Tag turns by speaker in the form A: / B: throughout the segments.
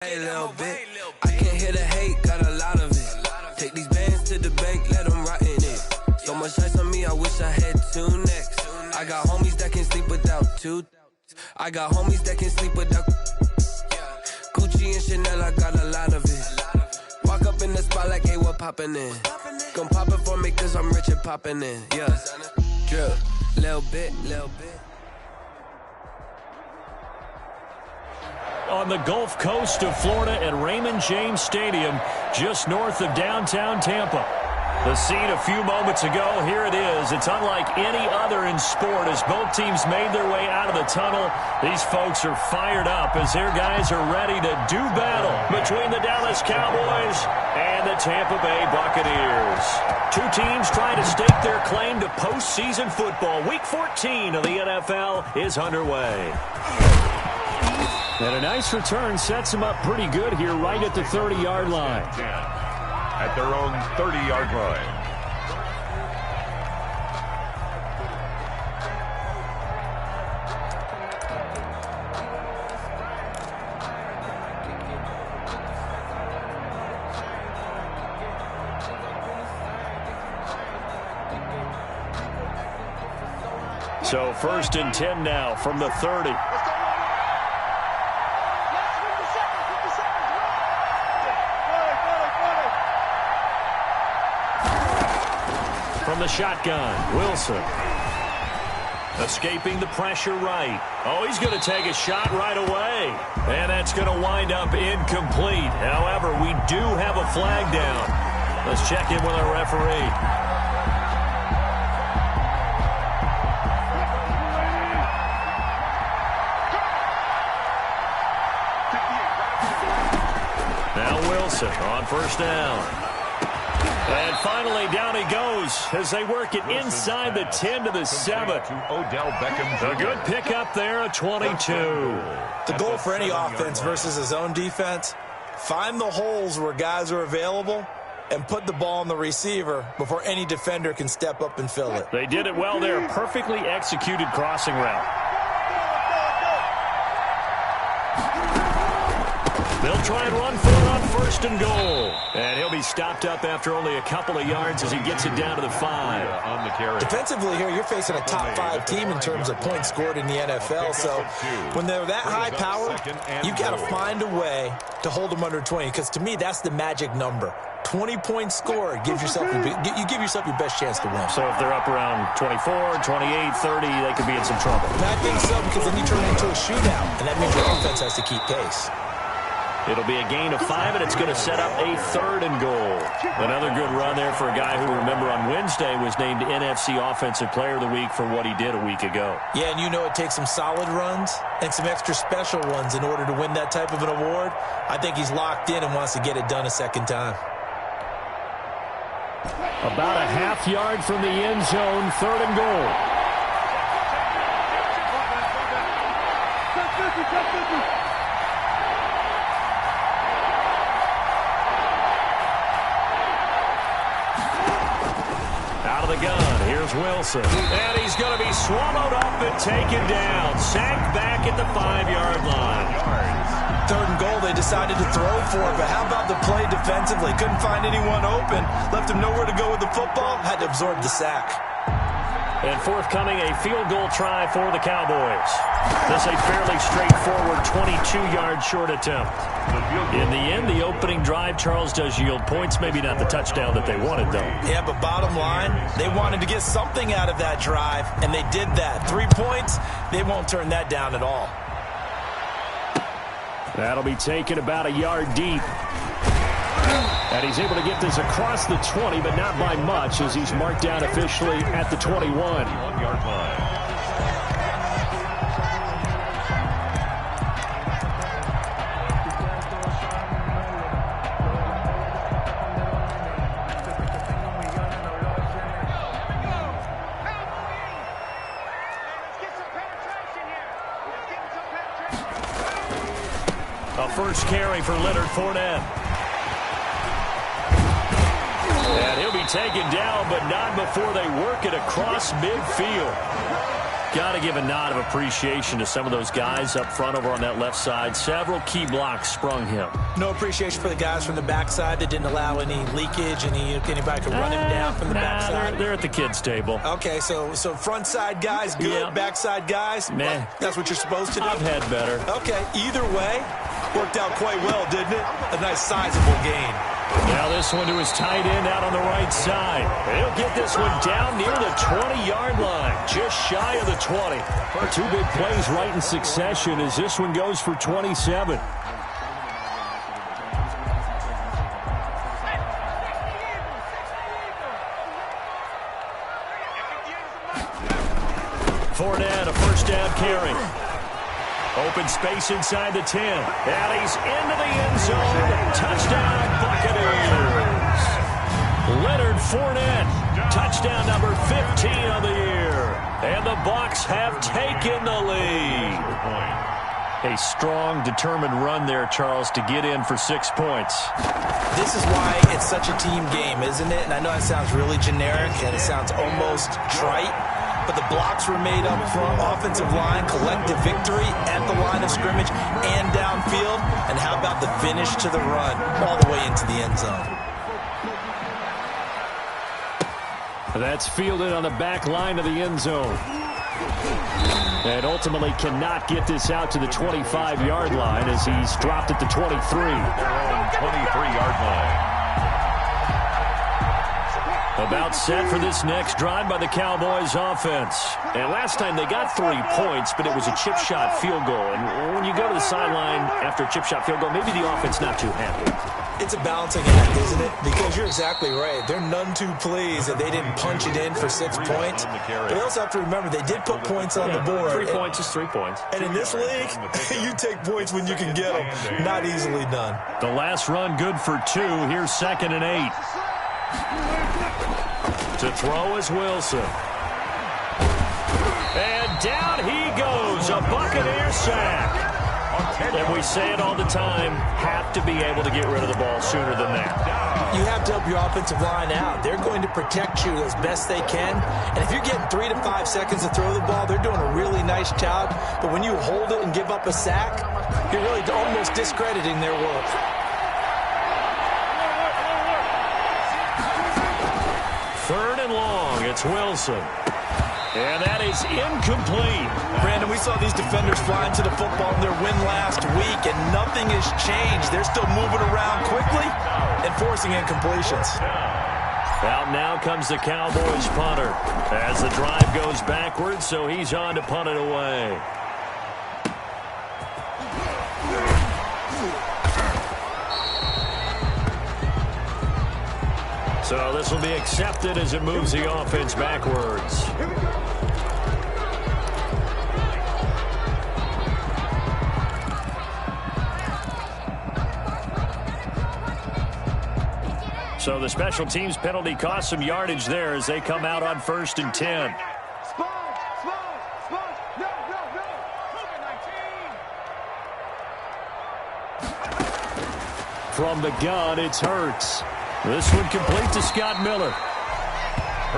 A: A little bit. I can't hear the hate, got a lot of it. Take these bands to the bank, let them rot in it. So much ice on me, I wish I had two necks. I got homies that can sleep without two. I got homies that can sleep without Gucci and Chanel, I got a lot of it. Walk up in the spot like, hey, what poppin' in? Gon' pop it for me cause I'm rich and poppin' in. Yeah, drip, little bit.
B: On the Gulf Coast of Florida at Raymond James Stadium, just north of downtown Tampa. The scene a few moments ago, here it is. It's unlike any other in sport as both teams made their way out of the tunnel. These folks are fired up as their guys are ready to do battle between the Dallas Cowboys and the Tampa Bay Buccaneers. Two teams trying to stake their claim to postseason football. Week 14 of the NFL is underway. And a nice return sets them up pretty good here right at the 30-yard line.
C: At their own 30-yard line.
B: So 1st and 10 now from the 30. From the shotgun, Wilson. Escaping the pressure right. Oh, he's going to take a shot right away. And that's going to wind up incomplete. However, we do have a flag down. Let's check in with our referee. Now Wilson on 1st down. And finally, down he goes as they work it inside the 10 to the 7.
C: Odell Beckham.
B: A good pickup there, a 22.
D: The goal for any offense versus his own defense, find the holes where guys are available and put the ball on the receiver before any defender can step up and fill it.
B: They did it well there. Perfectly executed crossing route. They'll try and run for it on 1st and goal. And he'll be stopped up after only a couple of yards as he gets it down to the 5.
C: On the carry.
D: Defensively here, you're facing a top 5 team in terms of points scored in the NFL. So when they're that high powered, you got to find a way to hold them under 20. Because to me, that's the magic number. 20 points scored gives yourself you give yourself your best chance to win.
B: So if they're up around 24, 28, 30, they could be in some trouble.
D: And I think so, because then you turn it into a shootout, and that means your offense has to keep pace.
B: It'll be a gain of 5, and it's going to set up a 3rd and goal. Another good run there for a guy who, remember, on Wednesday was named NFC Offensive Player of the Week for what he did a week ago.
D: Yeah, and you know it takes some solid runs and some extra special ones in order to win that type of an award. I think he's locked in and wants to get it done a second time.
B: About a half yard from the end zone, 3rd and goal. Out of the gun, here's Wilson. And he's going to be swallowed up and taken down. Sacked back at the 5-yard line.
D: 3rd and goal, they decided to throw for it, but how about the play defensively? Couldn't find anyone open, left him nowhere to go with the football, had to absorb the sack.
B: And forthcoming, a field goal try for the Cowboys. This a fairly straightforward 22-yard short attempt. In the end, the opening drive, Charles, does yield points. Maybe not the touchdown that they wanted, though.
D: Yeah, but bottom line, they wanted to get something out of that drive, and they did that. 3 points, they won't turn that down at all.
B: That'll be taken about a yard deep. And he's able to get this across the 20, but not by much, as he's marked down officially at the 21.
C: 1-yard line.
B: A first carry for Leonard Fournette. And he'll be taken down, but not before they work it across midfield. Got to give a nod of appreciation to some of those guys up front over on that left side. Several key blocks sprung him.
D: No appreciation for the guys from the backside that didn't allow any leakage, anybody could run him down from the backside.
B: They're at the kids' table.
D: Okay, so front side guys good,
B: Yeah.
D: backside guys,
B: Meh.
D: that's what you're supposed to do?
B: I've had better.
D: Okay, either way, worked out quite well, didn't it? A nice sizable gain.
B: Now this one to his tight end out on the right side. He'll get this one down near the 20-yard line, just shy of the 20. Two big plays right in succession as this one goes for 27. Fournette, a first down carry. Open space inside the 10. And he's into the end zone. Touchdown, Buccaneers. Leonard Fournette, touchdown number 15 of the year. And the Bucs have taken the lead. A strong, determined run there, Charles, to get in for 6 points.
D: This is why it's such a team game, isn't it? And I know it sounds really generic and it sounds almost trite, but the blocks were made up front, offensive line, collective victory at the line of scrimmage and downfield. And how about the finish to the run all the way into the end zone?
B: That's fielded on the back line of the end zone. And ultimately cannot get this out to the 25-yard line as he's dropped at the 23.
C: 23-yard line.
B: About set for this next drive by the Cowboys offense. And last time they got 3 points, but it was a chip shot field goal. And when you go to the sideline after a chip shot field goal, maybe the offense not too happy.
D: It's a balancing act, isn't it? Because you're exactly right. They're none too pleased that they didn't punch it in for 6 points. But they also have to remember they did put points on the board.
B: 3 points is 3 points.
D: And in this league, you take points when you can get them. Not easily done.
B: The last run good for 2. Here's 2nd and 8. To throw is Wilson. And down he goes. A Buccaneer sack. And we say it all the time, have to be able to get rid of the ball sooner than that.
D: You have to help your offensive line out. They're going to protect you as best they can. And if you're getting 3 to 5 seconds to throw the ball, they're doing a really nice job. But when you hold it and give up a sack, you're really almost discrediting their work.
B: Third and long, it's Wilson. And that is incomplete.
D: Brandon, we saw these defenders flying to the football in their win last week, and nothing has changed. They're still moving around quickly and forcing incompletions.
B: Out now comes the Cowboys punter as the drive goes backwards, so he's on to punt it away. So this will be accepted as it moves the offense backwards. So the special teams penalty cost some yardage there as they come out on 1st and 10. From the gun, it's Hurts. This one complete to Scott Miller.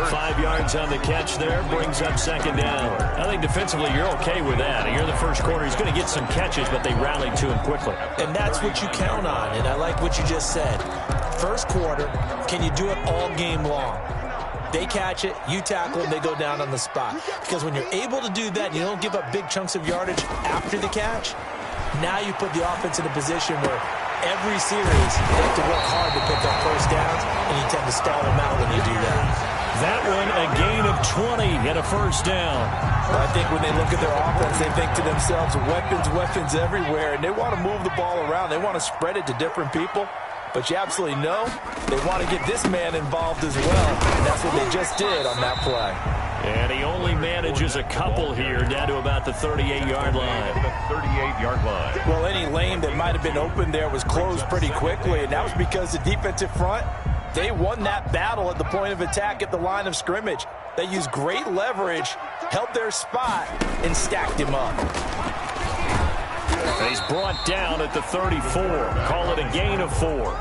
B: 5 yards on the catch there, brings up 2nd down. I think defensively you're okay with that. You're in the first quarter. He's going to get some catches, but they rallied to him quickly.
D: And that's what you count on, and I like what you just said. First quarter, can you do it all game long? They catch it, you tackle them, they go down on the spot. Because when you're able to do that, you don't give up big chunks of yardage after the catch, now you put the offense in a position where every series you have to work hard to pick up first downs, and you tend to stall them out when you do that.
B: That one, a gain of 20 and a first down.
D: Well, I think when they look at their offense, they think to themselves, weapons everywhere, and they want to move the ball around. They want to spread it to different people. But you absolutely know they want to get this man involved as well, and that's what they just did on that play.
B: And he only manages a couple here down to about the 38-yard line.
C: The 38-yard line.
D: Well, any lane that might have been open there was closed pretty quickly, and that was because the defensive front, they won that battle at the point of attack at the line of scrimmage. They used great leverage, held their spot, and stacked him up.
B: And he's brought down at the 34. Call it a gain of 4.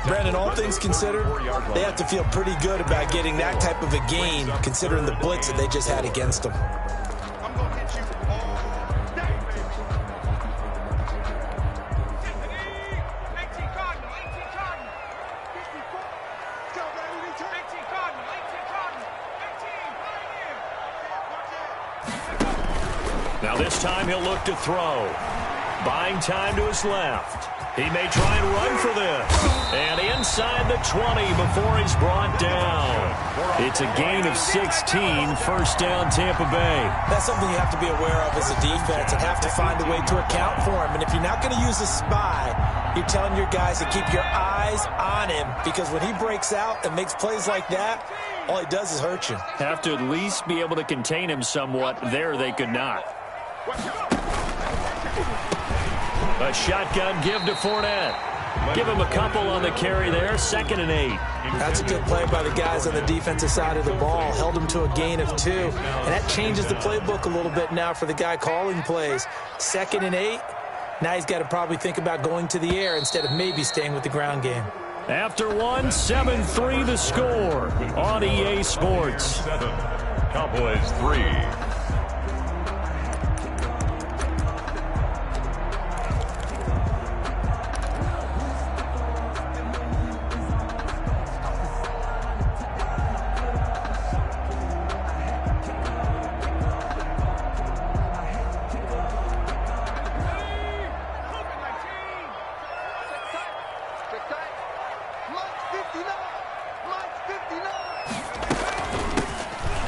D: Brandon, all things considered, they have to feel pretty good about getting that type of a gain, considering the blitz that they just had against them.
B: This time he'll look to throw. Buying time to his left. He may try and run for this. And inside the 20 before he's brought down. It's a gain of 16, first down Tampa Bay.
D: That's something you have to be aware of as a defense and have to find a way to account for him. And if you're not going to use a spy, you're telling your guys to keep your eyes on him, because when he breaks out and makes plays like that, all he does is hurt you.
B: Have to at least be able to contain him somewhat. There they could not. A shotgun give to Fournette. Give him a couple on the carry there. 2nd and 8.
D: That's a good play by the guys on the defensive side of the ball. Held him to a gain of 2. And that changes the playbook a little bit now for the guy calling plays. 2nd and 8. Now he's got to probably think about going to the air instead of maybe staying with the ground game.
B: After 7-3 the score on EA Sports.
C: Cowboys 3.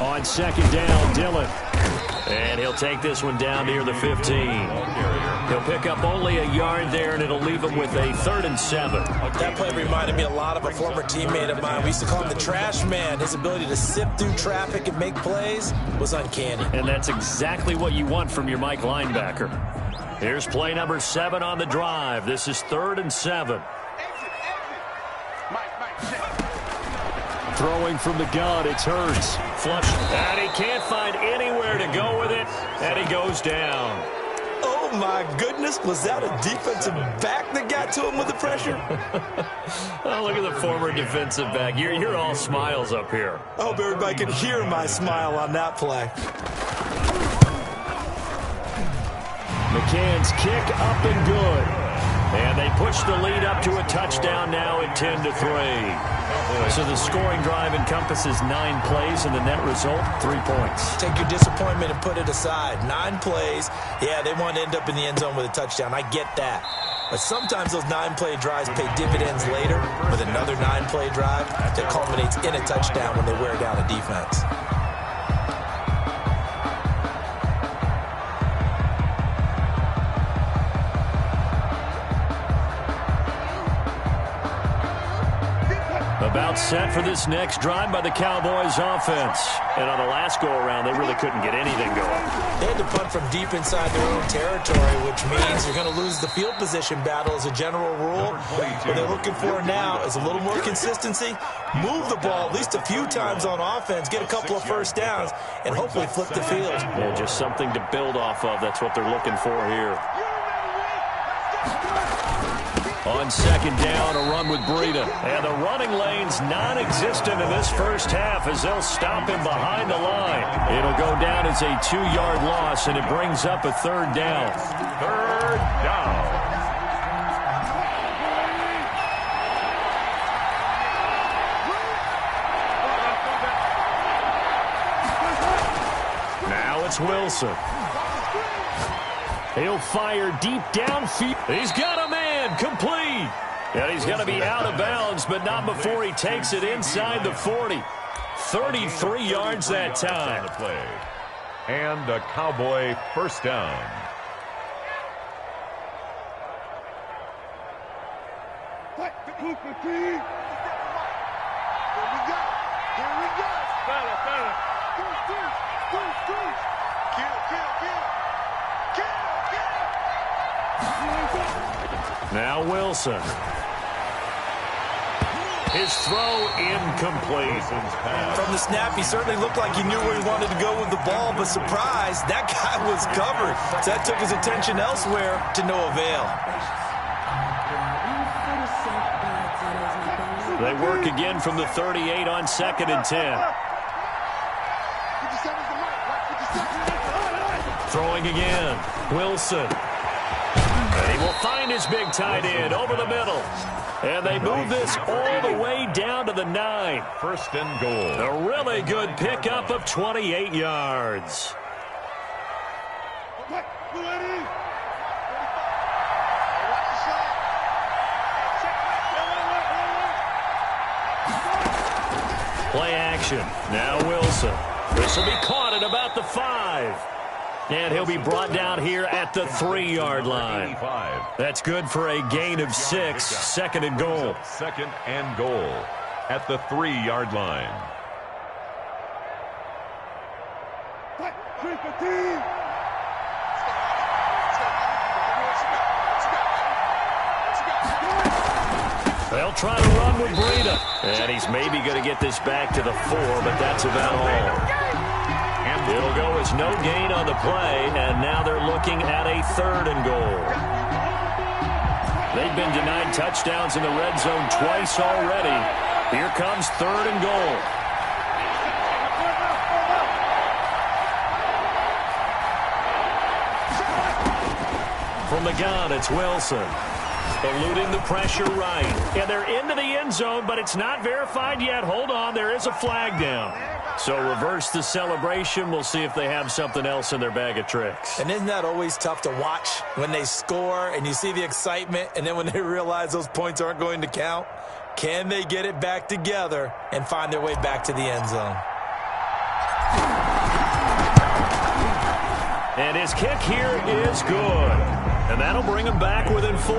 B: On 2nd down, Dillon. And he'll take this one down near the 15. He'll pick up only a yard there, and it'll leave him with a 3rd and 7.
D: That play reminded me a lot of a former teammate of mine. We used to call him the trash man. His ability to sift through traffic and make plays was uncanny.
B: And that's exactly what you want from your Mike linebacker. Here's play number 7 on the drive. This is 3rd and 7. Throwing from the gun, it's Hurts. Flush, and he can't find anywhere to go with it, and he goes down.
D: Oh, my goodness. Was that a defensive back that got to him with the pressure?
B: Oh, look at the former defensive back. You're all smiles up here.
D: I hope everybody can hear my smile on that play.
B: McCann's kick up and good. And they push the lead up to a touchdown now at 10-3. So the scoring drive encompasses 9 plays, and the net result, 3 points.
D: Take your disappointment and put it aside. 9 plays. Yeah, they want to end up in the end zone with a touchdown. I get that. But sometimes those 9-play drives pay dividends later with another 9-play drive that culminates in a touchdown when they wear down a defense.
B: About set for this next drive by the Cowboys offense. And on the last go-around, they really couldn't get anything going.
D: They had to punt from deep inside their own territory, which means you're going to lose the field position battle as a general rule. What they're looking for now is a little more consistency, move the ball at least a few times on offense, get a couple of first downs, and hopefully flip the field.
B: Yeah, just something to build off of. That's what they're looking for here. On 2nd down, a run with Breida. And the running lane's non-existent in this first half as they'll stop him behind the line. It'll go down as a 2-yard loss, and it brings up a 3rd down.
C: 3rd down.
B: Now it's Wilson. He'll fire deep downfield. He's got a man, complete. And he's going to be out of bounds, but not before he takes it inside the 40. 33 yards that time.
C: And a Cowboy first down.
E: Here we go. Fella.
B: Now Wilson. His throw incomplete.
D: From the snap, he certainly looked like he knew where he wanted to go with the ball, but surprise, that guy was covered. So that took his attention elsewhere to no avail.
B: They work again from the 38 on 2nd and 10. Throwing again. Wilson. And he will find his big tight end over the middle. And they move this all the way down to the 9.
C: First and goal.
B: A really good pickup of 28 yards. Play action. Now Wilson. This will be caught at about the 5. And he'll be brought down here at the 3-yard line. That's good for a gain of 6. Second and goal.
C: Second and goal at the 3-yard line.
B: They'll try to run with Breida. And he's maybe going to get this back to the 4, but that's about all. It'll go as no gain on the play, and now they're looking at a 3rd and goal. They've been denied touchdowns in the red zone twice already. Here comes 3rd and goal. From the gun, it's Wilson. Eluding the pressure right. And they're into the end zone, but it's not verified yet. Hold on, there is a flag down. So reverse the celebration. We'll see if they have something else in their bag of tricks.
D: And isn't that always tough to watch when they score and you see the excitement, and then when they realize those points aren't going to count? Can they get it back together and find their way back to the end zone?
B: And his kick here is good. And that'll bring him back within 4.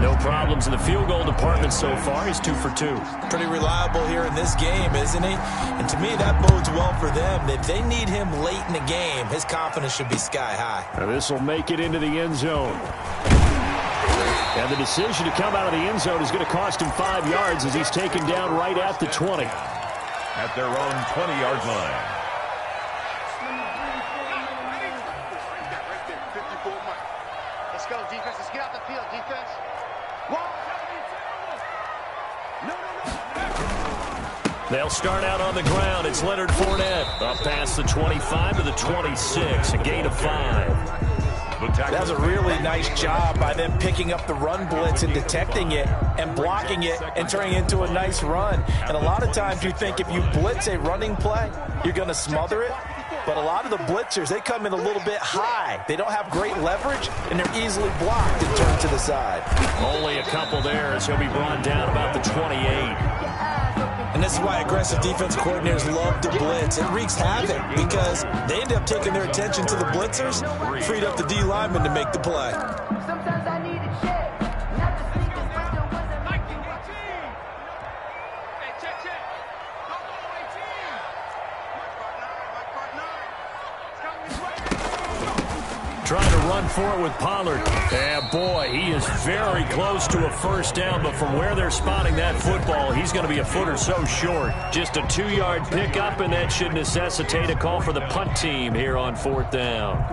B: No problems in the field goal department so far. He's 2 for 2.
D: Pretty reliable here in this game, isn't he? And to me, that bodes well for them. If they need him late in the game, his confidence should be sky high.
B: Now this will make it into the end zone. And the decision to come out of the end zone is going to cost him 5 yards as he's taken down right at the 20.
C: At their own 20-yard line.
E: Let's go, defense. Let's get out the field, defense.
B: They'll start out on the ground. It's Leonard Fournette. Up past the 25 to the 26. A gain of 5.
D: That was a really nice job by them picking up the run blitz and detecting it and blocking it and turning it into a nice run. And a lot of times you think if you blitz a running play, you're going to smother it. But a lot of the blitzers, they come in a little bit high. They don't have great leverage, and they're easily blocked and turned to the side.
B: Only a couple there as he'll be brought down about the 28.
D: And this is why aggressive defense coordinators love to blitz. It wreaks havoc because they end up taking their attention to the blitzers, freed up the D lineman to make the play.
B: Trying to run for it with Pollard. Yeah, boy, he is very close to a first down, but from where they're spotting that football, he's going to be a foot or so short. Just a 2-yard pickup, and that should necessitate a call for the punt team here on 4th down.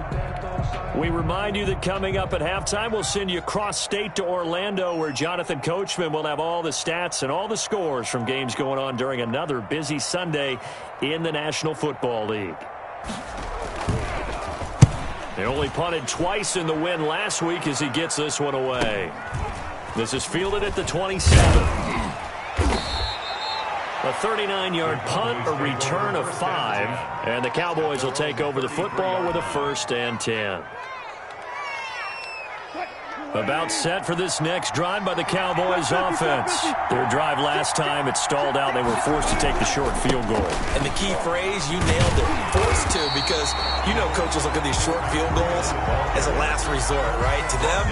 B: We remind you that coming up at halftime, we'll send you cross-state to Orlando, where Jonathan Coachman will have all the stats and all the scores from games going on during another busy Sunday in the National Football League. They only punted twice in the win last week as he gets this one away. This is fielded at the 27. A 39-yard punt, a return of 5, and the Cowboys will take over the football with a 1st and 10. About set for this next drive by the Cowboys offense. Their drive last time, it stalled out. They were forced to take the short field goal.
D: And the key phrase, you nailed it, forced to, because you know coaches look at these short field goals as a last resort, right? To them,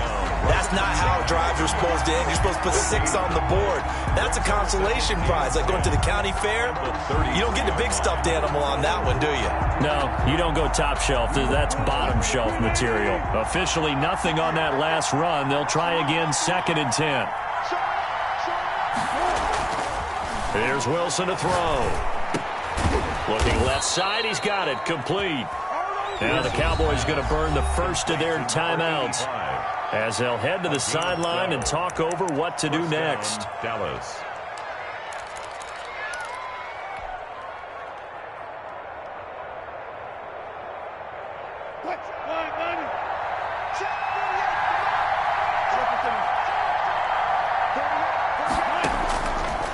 D: that's not how drives are supposed to end. You're supposed to put 6 on the board. That's a consolation prize. Like going to the county fair, you don't get the big stuffed animal on that one, do you?
B: No, you don't go top shelf. That's bottom shelf material. Officially nothing on that last run. They'll try again, 2nd and 10. Here's Wilson to throw. Looking left side, he's got it, complete. Now the Cowboys going to burn the first of their timeouts as they'll head to the sideline and talk over what to do next.
C: Dallas.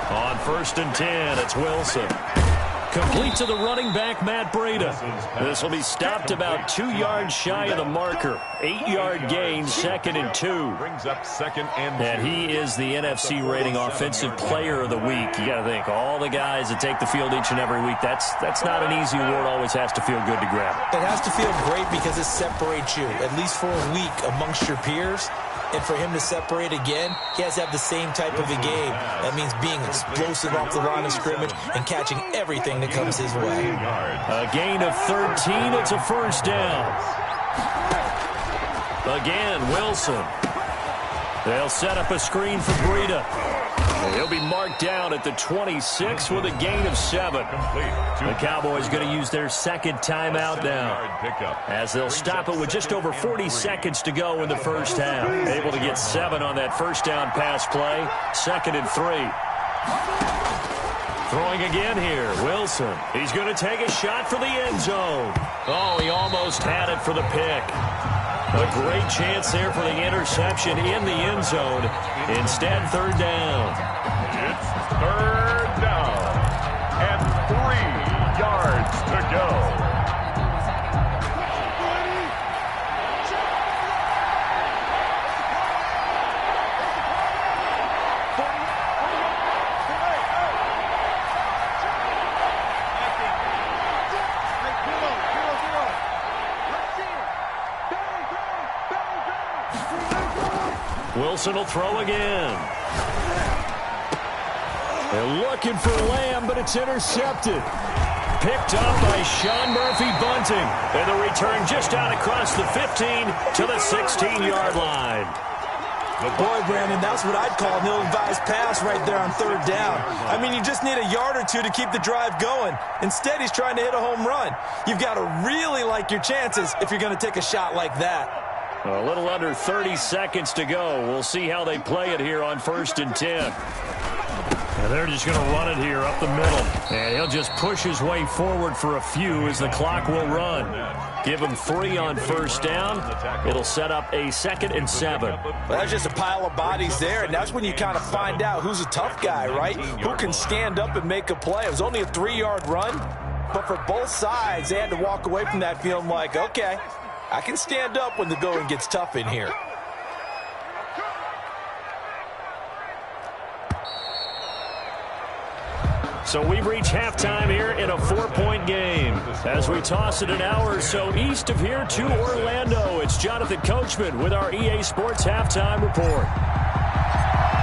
B: On 1st and 10, it's Wilson. Complete to the running back, Matt Breida. This will be stopped about 2 yards shy of the marker. 8-yard gain, 2nd and 2.
C: Brings up 2nd and 2.
B: And he is the NFC rating Offensive Player of the Week. You got to think, all the guys that take the field each and every week, that's not an easy award. Always has to feel good to grab.
D: It has to feel great because it separates you, at least for a week, amongst your peers. And for him to separate again, he has to have the same type of a game. That means being explosive off the line of scrimmage and catching everything that comes his way.
B: A gain of 13. It's a first down. Again, Wilson. They'll set up a screen for Breida. He'll be marked down at the 26 with a gain of 7. The Cowboys going to use their second timeout now, as they'll stop it with just over 40 seconds to go in the first half. Able to get 7 on that first down pass play. 2nd and 3. Throwing again here, Wilson. He's going to take a shot for the end zone. Oh, he almost had it for the pick. A great chance there for the interception in the end zone. Instead, 3rd down.
C: It's 3rd down and 3 yards to go.
B: Wilson will throw again. They're looking for Lamb, but it's intercepted. Picked up by Sean Murphy-Bunting. And the return just out across the 15 to the 16-yard line.
D: Boy, Brandon, that's what I'd call an ill-advised pass right there on 3rd down. I mean, you just need a yard or two to keep the drive going. Instead, he's trying to hit a home run. You've got to really like your chances if you're going to take a shot like that.
B: A little under 30 seconds to go. We'll see how they play it here on 1st and 10. And they're just going to run it here up the middle. And he'll just push his way forward for a few as the clock will run. Give him 3 on 1st down. It'll set up a 2nd and 7.
D: Well, that's just a pile of bodies there, and that's when you kind of find out who's a tough guy, right? Who can stand up and make a play. It was only a 3-yard run, but for both sides, they had to walk away from that feeling like, okay, I can stand up when the going gets tough in here.
B: So we've reached halftime here in a 4-point game. As we toss it an hour or so east of here to Orlando, it's Jonathan Coachman with our EA Sports Halftime Report.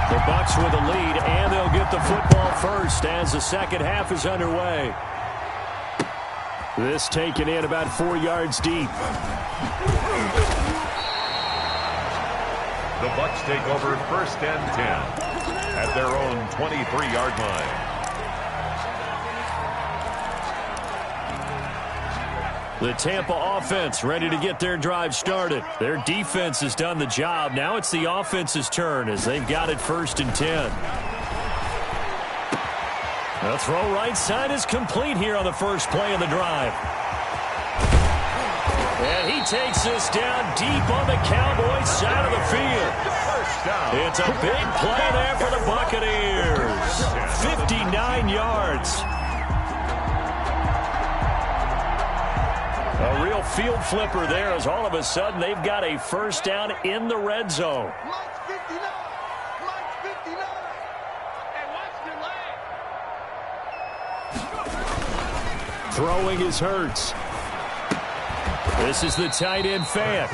B: The Bucs with a lead, and they'll get the football first as the second half is underway. This taken in about 4 yards deep.
C: The Bucs take over 1st and 10 at their own 23-yard line.
B: The Tampa offense ready to get their drive started. Their defense has done the job. Now it's the offense's turn as they've got it 1st and 10. The throw right side is complete here on the first play of the drive. And he takes this down deep on the Cowboys side of the field. It's a big play there for the Buccaneers. 59 yards. A real field flipper there as all of a sudden they've got a first down in the red zone. Throwing is Hurts. This is the tight end Fant.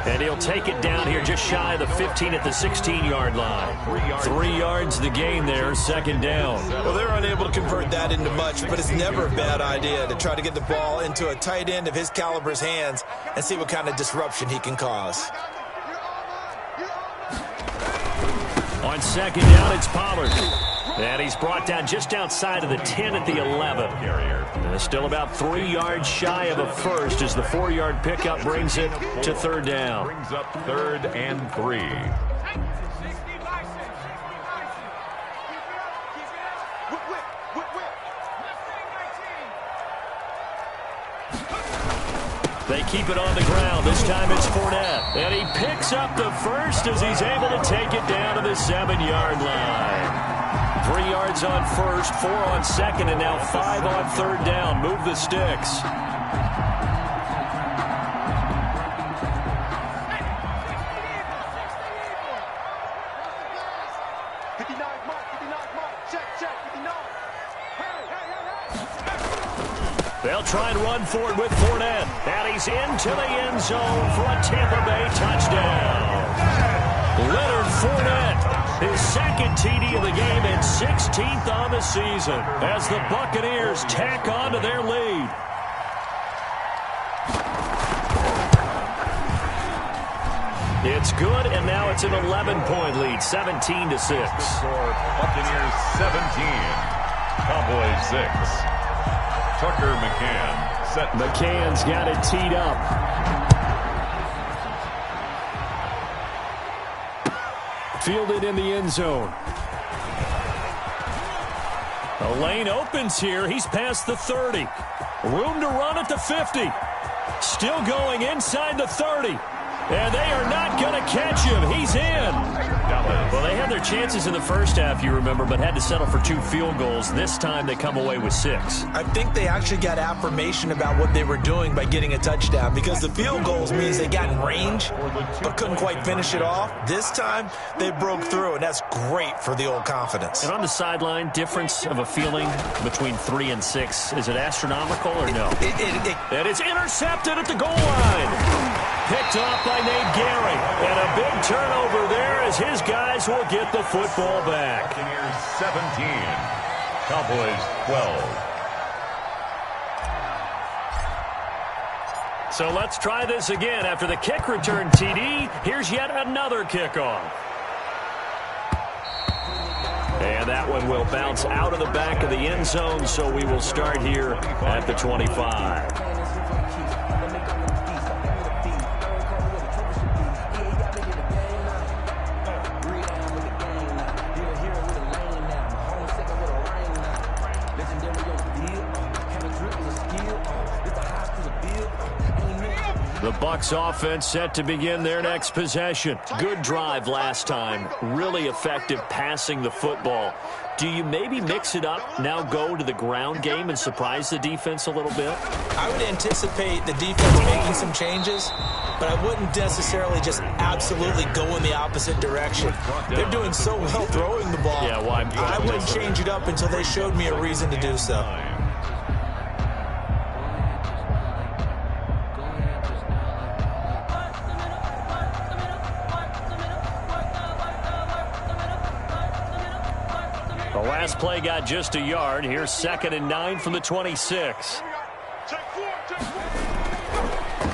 B: And he'll take it down here just shy of the 15 at the 16-yard line. 3 yards the gain there, 2nd down.
D: Well, they're unable to convert that into much, but it's never a bad idea to try to get the ball into a tight end of his caliber's hands and see what kind of disruption he can cause.
B: On 2nd down, it's Pollard. And he's brought down just outside of the 10 at the 11. And still about 3 yards shy of a first as the 4-yard pickup brings it to 3rd down.
C: Brings up 3rd and 3.
B: They keep it on the ground. This time it's Fournette. And he picks up the first as he's able to take it down to the 7-yard line. 3 yards on first, 4 on 2nd, and now 5 on 3rd down. Move the sticks.
E: 59, mark, 59, mark. Check, 59. Hey.
B: They'll try and run for it with Fournette. And he's into the end zone for a Tampa Bay touchdown. Leonard Fournette, his second TD of the game and 16th on the season as the Buccaneers tack on to their lead. It's good, and now it's an 11-point lead, 17-6.
C: Score, Buccaneers 17, Cowboys 6. Tucker McCann set.
B: McCann's got it teed up. Fielded in the end zone. A lane opens here. He's past the 30. Room to run at the 50. Still going inside the 30. And they are not going to catch him. He's in. Well, they had their chances in the first half, you remember, but had to settle for 2 field goals. This time they come away with 6.
D: I think they actually got affirmation about what they were doing by getting a touchdown, because the field goals means they got in range but couldn't quite finish it off. This time they broke through, and that's great for the old confidence.
B: And on the sideline, difference of a feeling between 3 and 6. Is it astronomical or no? And it's intercepted at the goal line. Picked off by Nate Gary. And a big turnover there as his guys will get the football back.
C: Buccaneers 17, Cowboys 12.
B: So let's try this again. After the kick return TD, here's yet another kickoff. And that one will bounce out of the back of the end zone, so we will start here at the 25. The Bucs offense set to begin their next possession. Good drive last time. Really effective passing the football. Do you maybe mix it up, now go to the ground game and surprise the defense a little bit?
D: I would anticipate the defense making some changes, but I wouldn't necessarily just absolutely go in the opposite direction. They're doing so well throwing the ball.
B: Yeah, well,
D: I wouldn't change it up until they showed me a reason to do so.
B: The last play got just a yard. Here's 2nd and 9 from the 26.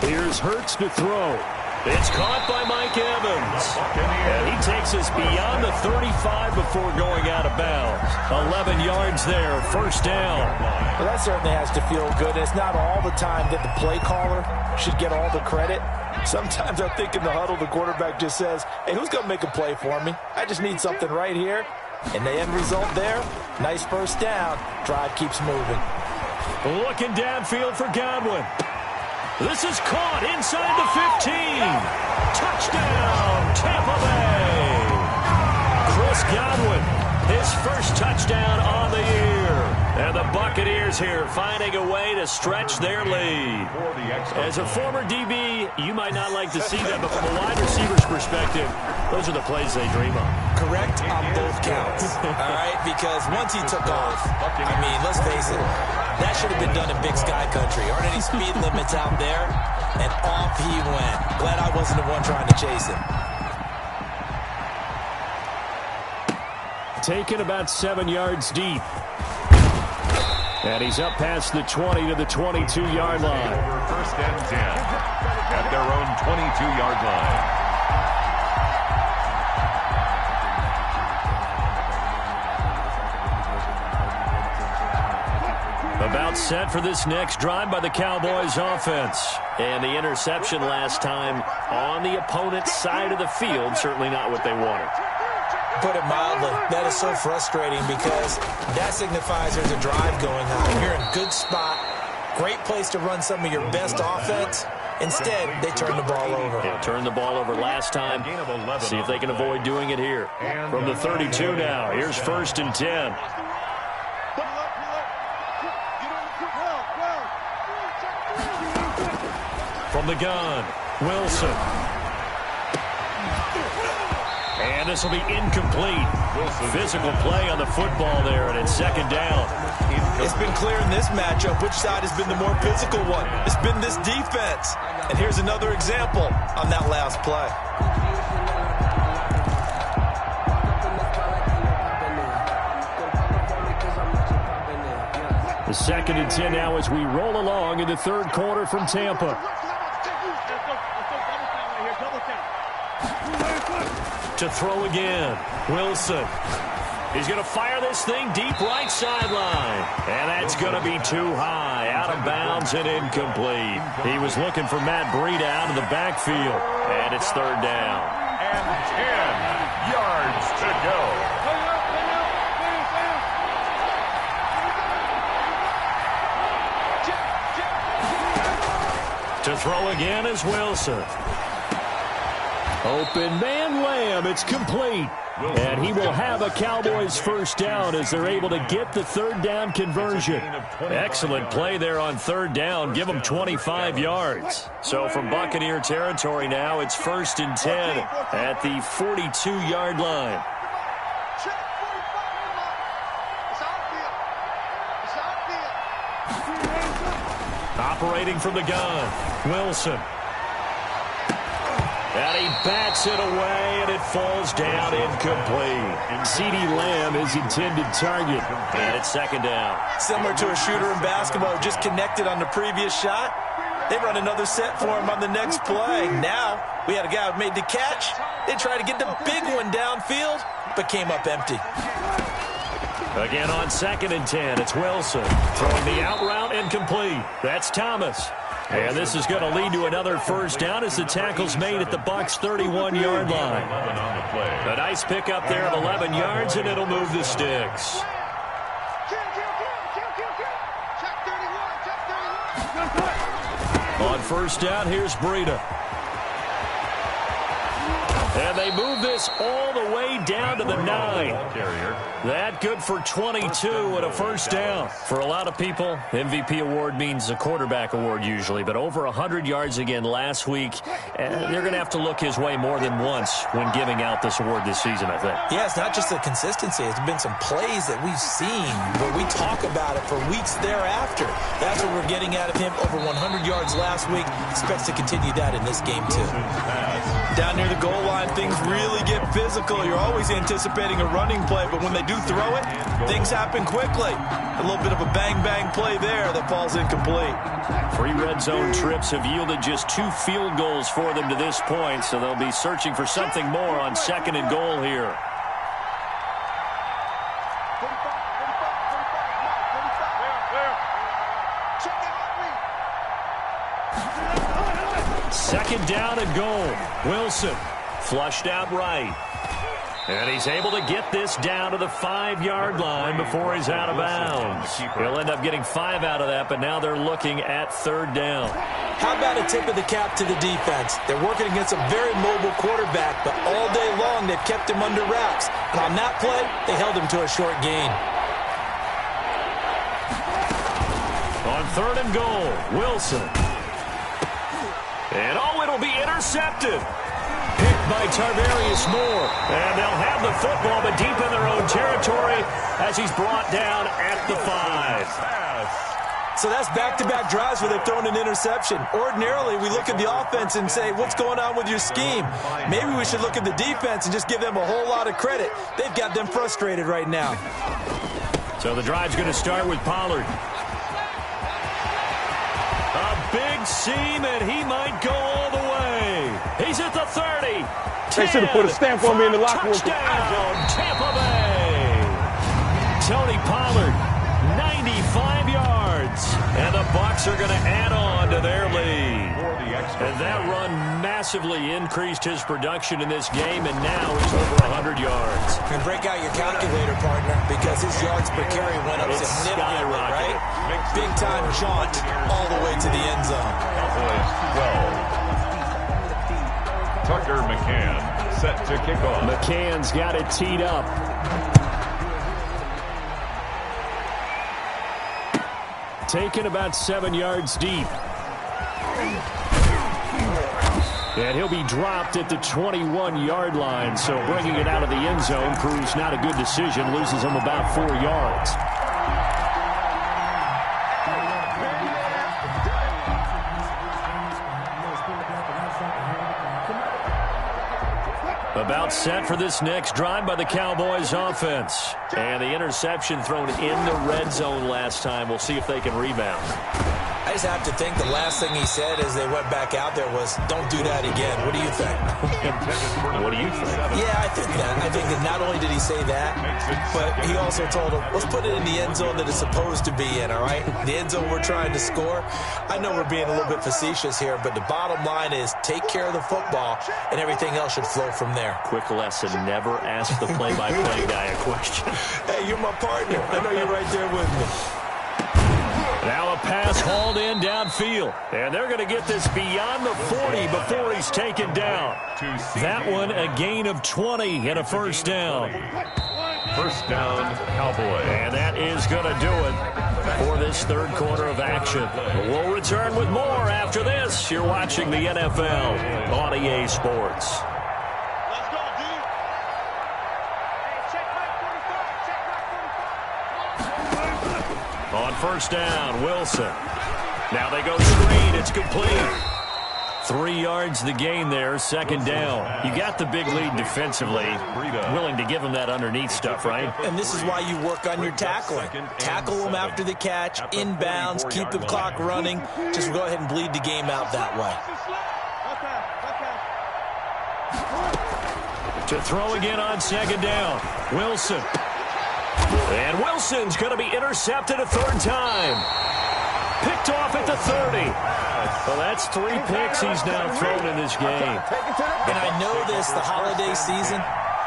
B: Here's Hurts to throw. It's caught by Mike Evans. And he takes us beyond the 35 before going out of bounds. 11 yards there, first down.
D: Well, that certainly has to feel good. It's not all the time that the play caller should get all the credit. Sometimes I think in the huddle, the quarterback just says, hey, who's going to make a play for me? I just need something right here. And the end result there, nice first down. Drive keeps moving.
B: Looking downfield for Godwin. This is caught inside the 15. Touchdown, Tampa Bay. Chris Godwin, his first touchdown on the year. And the Buccaneers here finding a way to stretch their lead. As a former DB, you might not like to see that, but from a wide receiver's perspective, those are the plays they dream of.
D: Correct on both counts. All right, because once he took off, I mean, let's face it, that should have been done in Big Sky Country. Aren't any speed limits out there? And off he went. Glad I wasn't the one trying to chase him.
B: Taken about 7 yards deep. And he's up past the 20 to the 22-yard line.
C: First and 10 at their own 22-yard line.
B: About set for this next drive by the Cowboys offense. And the interception last time on the opponent's side of the field, certainly not what they wanted.
D: Put it mildly, that is so frustrating because that signifies there's a drive going on. You're in a good spot, great place to run some of your best offense. Instead, they turn the ball over.
B: Yeah, turned the ball over last time. See if they can avoid doing it here. From the 32 now, here's 1st and 10. From the gun, Wilson. And this will be incomplete. Physical play on the football there, and it's second down.
D: It's been clear in this matchup which side has been the more physical one. It's been this defense. And here's another example on that last play.
B: The 2nd and 10 now as we roll along in the third quarter from Tampa. To throw again, Wilson. He's going to fire this thing deep right sideline. And that's going to be too high, out of bounds and incomplete. He was looking for Matt Breida out of the backfield. And it's third down.
C: And 10 yards to go.
B: To throw again is Wilson. Open man Lamb, it's complete. And he will have a Cowboys first down as they're able to get the third down conversion. Excellent play there on third down. Give them 25 yards. So from Buccaneer territory now, it's 1st and 10 at the 42-yard line. Operating from the gun, Wilson. And he bats it away, and it falls down incomplete. CeeDee Lamb is intended target, and it's second down.
D: Similar to a shooter in basketball who just connected on the previous shot. They run another set for him on the next play. Now, we had a guy who made the catch. They tried to get the big one downfield, but came up empty.
B: Again on 2nd and 10, it's Wilson. Throwing the out route incomplete. That's Thomas. And this is going to lead to another first down as the tackle's made at the Bucs' 31-yard line. A nice pickup there of 11 yards, and it'll move the sticks. On first down, here's Breida. And they move this all the way down to the 9. That good for 22 and a first down. For a lot of people, MVP award means a quarterback award usually, but over 100 yards again last week. They're going to have to look his way more than once when giving out this award this season, I think.
D: Yeah, it's not just the consistency. It's been some plays that we've seen where we talk about it for weeks thereafter. That's what we're getting out of him. Over 100 yards last week. Expects to continue that in this game, too. Down near the goal line, things really get physical. You're always anticipating a running play, but when they do throw it, things happen quickly. A little bit of a bang-bang play there that falls incomplete.
B: 3 red zone trips have yielded just 2 field goals for them to this point, so they'll be searching for something more on 2nd and goal here. Second down and goal. Wilson flushed out right. And he's able to get this down to the 5-yard line before he's out of bounds. He'll end up getting 5 out of that, but now they're looking at third down.
D: How about a tip of the cap to the defense? They're working against a very mobile quarterback, but all day long they've kept him under wraps. And on that play, they held him to a short gain.
B: On third and goal, Wilson. And it'll be intercepted. Picked by Tarvarius Moore. And they'll have the football, but deep in their own territory as he's brought down at the 5.
D: So that's back-to-back drives where they've thrown an interception. Ordinarily, we look at the offense and say, what's going on with your scheme? Maybe we should look at the defense and just give them a whole lot of credit. They've got them frustrated right now.
B: So the drive's going to start with Pollard. A big seam, and he might go all the way. He's at the 30.
F: They should have put a stamp on me in the locker room.
B: Touchdown, Tampa Bay. Tony Pollard, 95 yards. And the Bucs are going to add on to their lead. And that run massively increased his production in this game, and now he's over 100 yards.
D: And break out your calculator, partner, because his yards per carry went up significantly, right? Big-time jaunt all the way to the end zone.
C: 12. Tucker McCann set to kick off.
B: McCann's got it teed up. Taken about 7 yards deep. And he'll be dropped at the 21-yard line. So bringing it out of the end zone proves not a good decision. Loses him about 4 yards. About set for this next drive by the Cowboys offense. And the interception thrown in the red zone last time. We'll see if they can rebound.
D: I just have to think the last thing he said as they went back out there was, don't do that again. What do you think?
B: What do you think?
D: Yeah, I think that. I think that not only did he say that, but he also told him, let's put it in the end zone that it's supposed to be in, all right? The end zone we're trying to score. I know we're being a little bit facetious here, but the bottom line is take care of the football, and everything else should flow from there.
B: Quick lesson, never ask the play-by-play guy a question.
D: Hey, you're my partner. I know you're right there with me.
B: Now a pass hauled in downfield. And they're going to get this beyond the 40 before he's taken down. That one a gain of 20 and a first down.
C: First down, Cowboys.
B: And that is going to do it for this third quarter of action. We'll return with more after this. You're watching the NFL on EA Sports. On first down, Wilson. Now they go screen. It's complete. 3 yards the gain there, second down. You got the big lead defensively. Willing to give him that underneath stuff, right?
D: And this is why you work on your tackling. Tackle them after the catch, inbounds, keep the clock running. Just go ahead and bleed the game out that way.
B: To throw again on second down, Wilson. And Wilson's going to be intercepted a third time. Picked off at the 30. Well, that's 3 picks he's now thrown in this game.
D: And I know this, the holiday season,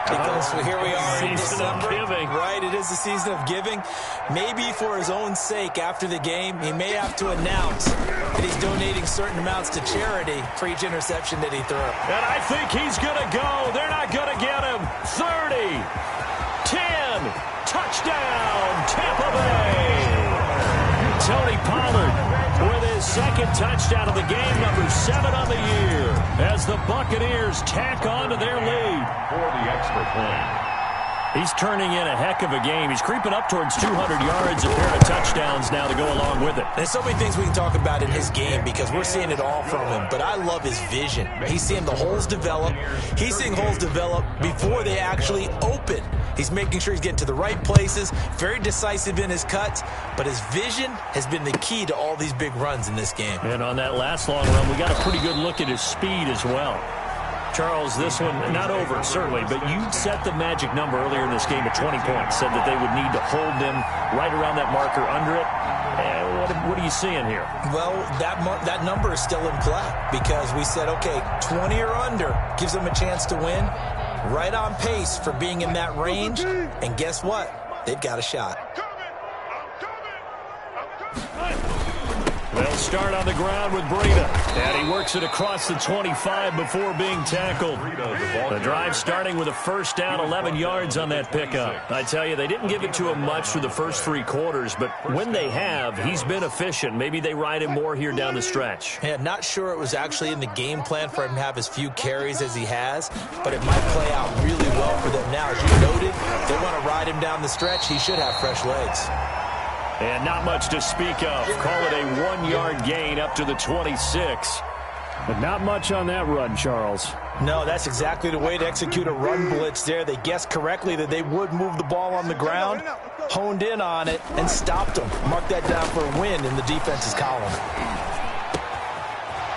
D: because here we are in December. Right, it is the season of giving. Maybe for his own sake, after the game, he may have to announce that he's donating certain amounts to charity for each interception that he threw.
B: And I think he's going to go. They're not going to get him. 30, 10. Touchdown, Tampa Bay. Tony Pollard with his second touchdown of the game, number 7 on the year, as the Buccaneers tack on to their lead.
C: For the extra point.
B: He's turning in a heck of a game. He's creeping up towards 200 yards, a pair of touchdowns now to go along with it.
D: There's so many things we can talk about in his game because we're seeing it all from him, but I love his vision. He's seeing the holes develop. He's seeing holes develop before they actually open. He's making sure he's getting to the right places, very decisive in his cuts, but his vision has been the key to all these big runs in this game.
B: And on that last long run, we got a pretty good look at his speed as well. Charles, this one, not over, certainly, but you set the magic number earlier in this game at 20 points, said that they would need to hold them right around that marker under it. What are you seeing here?
D: Well, that number is still in play because we said, okay, 20 or under gives them a chance to win. Right on pace for being in that range, and guess what? They've got a shot.
B: They'll start on the ground with Breida. And he works it across the 25 before being tackled. The drive starting with a first down, 11 yards on that pickup. I tell you, they didn't give it to him much through the first 3 quarters, but when they have, he's been efficient. Maybe they ride him more here down the stretch.
D: Yeah, not sure it was actually in the game plan for him to have as few carries as he has, but it might play out really well for them now. As you noted, they want to ride him down the stretch. He should have fresh legs.
B: And not much to speak of. Call it a 1-yard gain up to the 26. But not much on that run, Charles.
D: No, that's exactly the way to execute a run blitz there. They guessed correctly that they would move the ball on the ground, honed in on it, and stopped them. Mark that down for a win in the defense's column.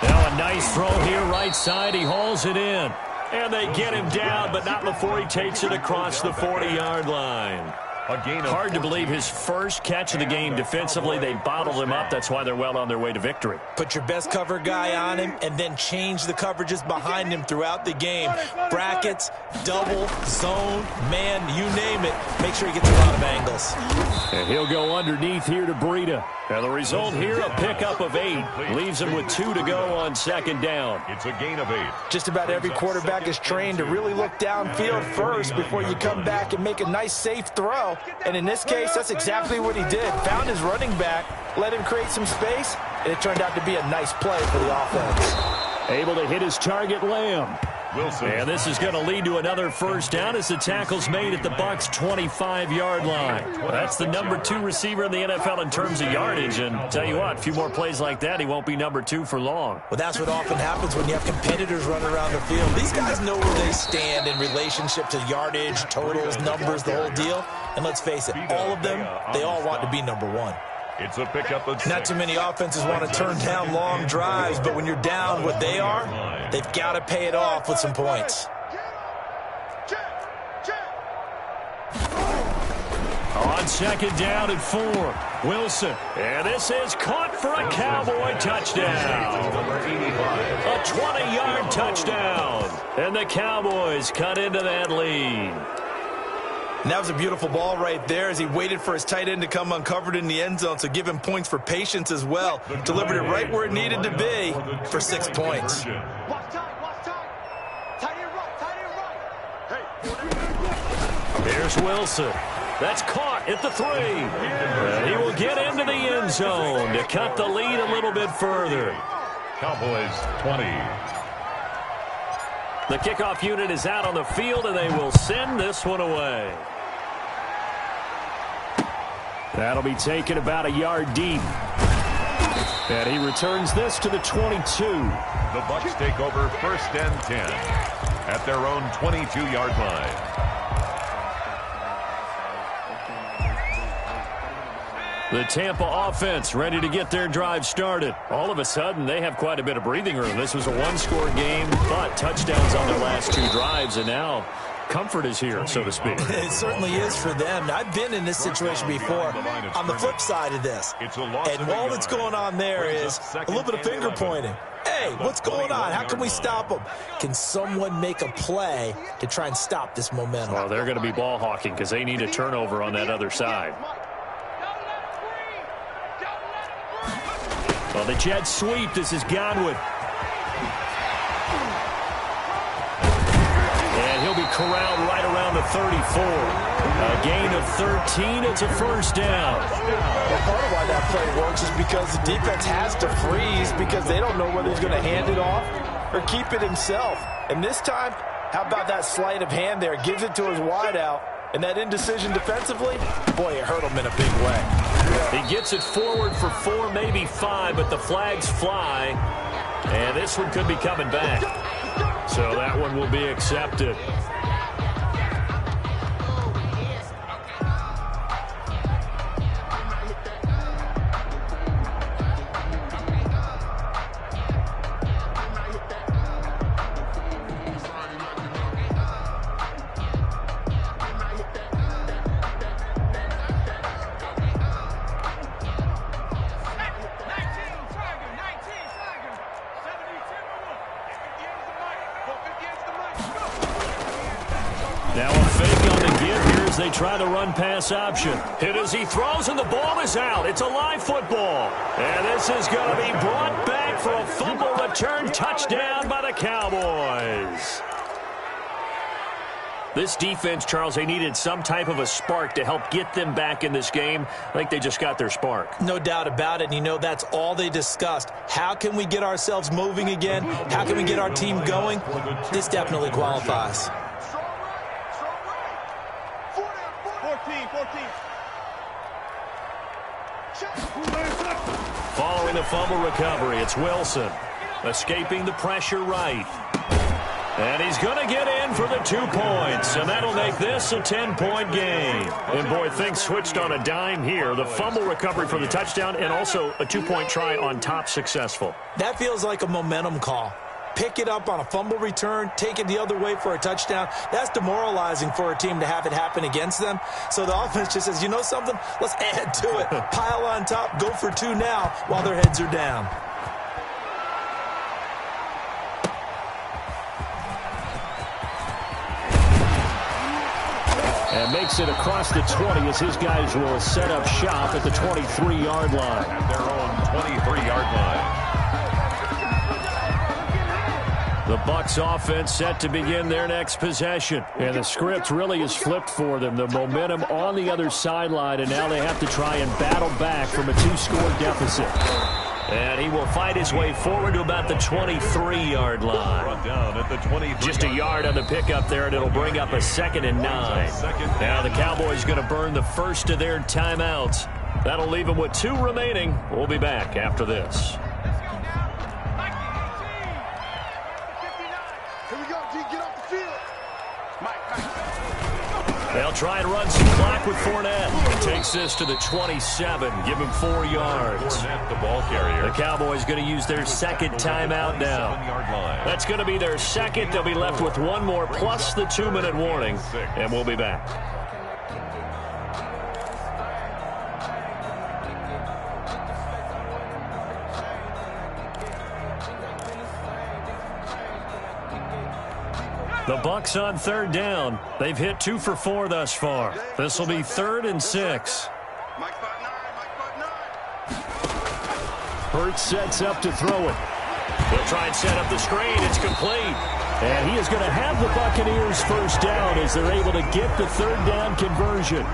B: Now a nice throw here right side. He hauls it in. And they get him down, but not before he takes it across the 40-yard line. Hard to believe his first catch of the game defensively. They bottled him up. That's why they're well on their way to victory.
D: Put your best cover guy on him and then change the coverages behind him throughout the game. Brackets, double, zone, man, you name it. Make sure he gets a lot of angles.
B: And he'll go underneath here to Breida. And the result here, a pickup of 8. Leaves him with 2 to go on second down.
C: It's a gain of 8.
D: Just about every quarterback is trained to really look downfield first before you come back and make a nice, safe throw. And in this case, that's exactly what he did. Found his running back, let him create some space, and it turned out to be a nice play for the offense.
B: Able to hit his target, Lamb.
C: Wilson.
B: And this is going to lead to another first down as the tackle's made at the Bucs' 25-yard line. That's the number 2 receiver in the NFL in terms of yardage. And tell you what, a few more plays like that, he won't be number 2 for long.
D: Well, that's what often happens when you have competitors running around the field. These guys know where they stand in relationship to yardage, totals, numbers, the whole deal. And let's face it, all of them, they all want to be number 1.
C: It's a pickup of 6.
D: Not too many offenses want to turn down long drives, but when you're down what they are, they've got to pay it off with some points.
B: On second down and 4, Wilson. And this is caught for a Cowboy touchdown. A 20-yard touchdown. And the Cowboys cut into that lead.
D: And that was a beautiful ball right there as he waited for his tight end to come uncovered in the end zone, so give him points for patience as well. Delivered it right where it needed to be for 6 points.
E: Watch time. Tight end right. Hey.
B: Here's Wilson. That's caught at the 3. And he will get into the end zone to cut the lead a little bit further.
C: Cowboys 20.
B: The kickoff unit is out on the field, and they will send this one away. That'll be taken about a yard deep. And he returns this to the 22.
C: The Bucs take over 1st and 10 at their own 22-yard line.
B: The Tampa offense ready to get their drive started. All of a sudden, they have quite a bit of breathing room. This was a one-score game, but touchdowns on their last 2 drives, and now comfort is here, so to speak.
D: It certainly is for them. I've been in this situation before on the flip side of this. And all that's going on there is a little bit of finger pointing. Hey, what's going on? How can we stop them? Can someone make a play to try and stop this momentum?
B: Well, they're going to be ball hawking because they need a turnover on that other side. Well, the jet sweep. This is Godwin. And he'll be corralled right around the 34. A gain of 13. It's a first down.
D: Well, part of why that play works is because the defense has to freeze because they don't know whether he's going to hand it off or keep it himself. And this time, how about that sleight of hand there? Gives it to his wideout. And that indecision defensively, boy, it hurt him in a big way.
B: He gets it forward for 4, maybe 5, but the flags fly. And this one could be coming back. So that one will be accepted. Now a fake on the give here as they try the run-pass option. Hit as he throws, and the ball is out. It's a live football. And this is going to be brought back for a fumble return touchdown by the Cowboys. This defense, Charles, they needed some type of a spark to help get them back in this game. I think they just got their spark.
D: No doubt about it. And you know, that's all they discussed. How can we get ourselves moving again? How can we get our team going? This definitely qualifies.
E: 14.
B: Following the fumble recovery, it's Wilson. Escaping the pressure right. And he's going to get in for the 2 points, and that'll make this a 10-point game. And, boy, things switched on a dime here. The fumble recovery for the touchdown and also a 2-point try on top successful.
D: That feels like a momentum call. Pick it up on a fumble return, take it the other way for a touchdown. That's demoralizing for a team to have it happen against them. So the offense just says, you know something? Let's add to it. Pile on top, go for 2 now while their heads are down.
B: And makes it across the 20 as his guys will set up shop at the 23-yard line.
C: At their own 23-yard line.
B: The Bucs offense set to begin their next possession. And the script really is flipped for them. The momentum on the other sideline, and now they have to try and battle back from a 2-score deficit. And he will fight his way forward to about the 23-yard line.
C: Brought down at the 23.
B: Just a yard on the pickup there, and it'll bring up a 2nd and 9. Now the Cowboys going to burn the first of their timeouts. That'll leave them with 2 remaining. We'll be back after this. They'll try and run some clock with Fournette. He takes this to the 27. Give him 4 yards.
C: Fournette, the ball carrier.
B: The Cowboys going to use their 2nd timeout now. That's going to be their 2nd. They'll be left with 1 more plus the 2-minute warning. And we'll be back. The Bucs on 3rd down. They've hit 2 for 4 thus far. This will be 3rd and 6. Hurts sets up to throw it. He'll try and set up the screen. It's complete. And he is going to have the Buccaneers first down as they're able to get the 3rd down conversion.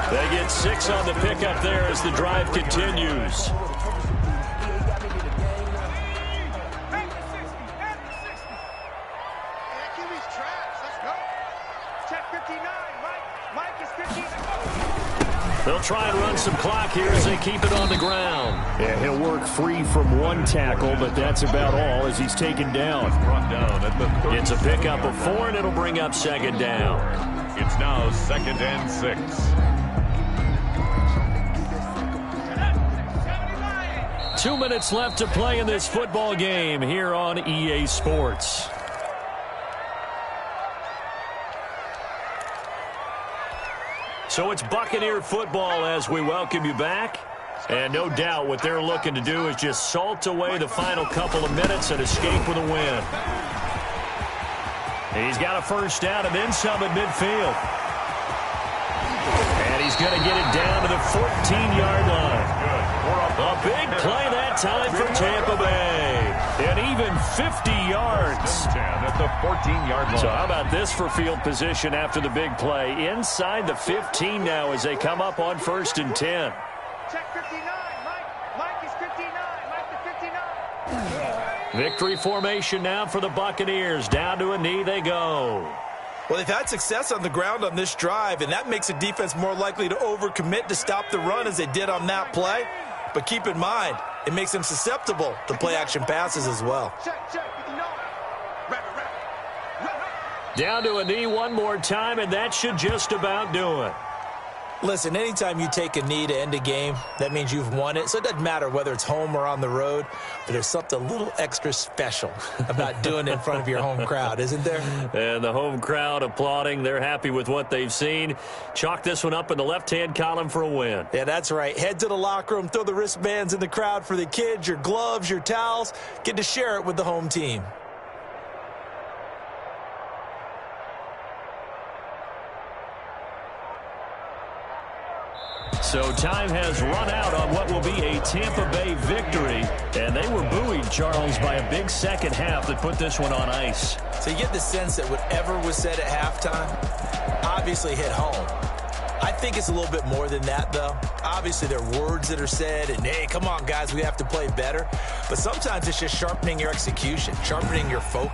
B: They get 6 on the pickup there as the drive continues. They'll try and run some clock here as they keep it on the ground. Yeah, he'll work free from 1 tackle, but that's about all as he's taken down. It's a pickup of 4, and it'll bring up 2nd down.
C: It's now 2nd and 6.
B: Two minutes left to play in this football game here on EA Sports. So it's Buccaneer football as we welcome you back. And no doubt what they're looking to do is just salt away the final couple of minutes and escape with a win. He's got a first down and then some at midfield. And he's going to get it down to the 14-yard line. A big play that time for Tampa Bay. And even 50 yards.
C: At the 14-yard line.
B: So how about this for field position after the big play? Inside the 15 now as they come up on 1st and 10.
E: Check 59. Mike is 59. Mike the 59.
B: Victory formation now for the Buccaneers. Down to a knee they go.
D: Well, they've had success on the ground on this drive, and that makes the defense more likely to overcommit to stop the run as they did on that play. But keep in mind, it makes them susceptible to play-action passes as well.
B: Down to a knee one more time, and that should just about do it.
D: Listen, anytime you take a knee to end a game, that means you've won it. So it doesn't matter whether it's home or on the road, but there's something a little extra special about doing it in front of your home crowd, isn't there?
B: And the home crowd applauding. They're happy with what they've seen. Chalk this one up in the left-hand column for a win.
D: Yeah, that's right. Head to the locker room, throw the wristbands in the crowd for the kids, your gloves, your towels. Get to share it with the home team.
B: So time has run out on what will be a Tampa Bay victory. And they were buoyed, Charles, by a big second half that put this one on ice.
D: So you get the sense that whatever was said at halftime obviously hit home. I think it's a little bit more than that, though. Obviously, there are words that are said, and, hey, come on, guys, we have to play better. But sometimes it's just sharpening your execution, sharpening your focus.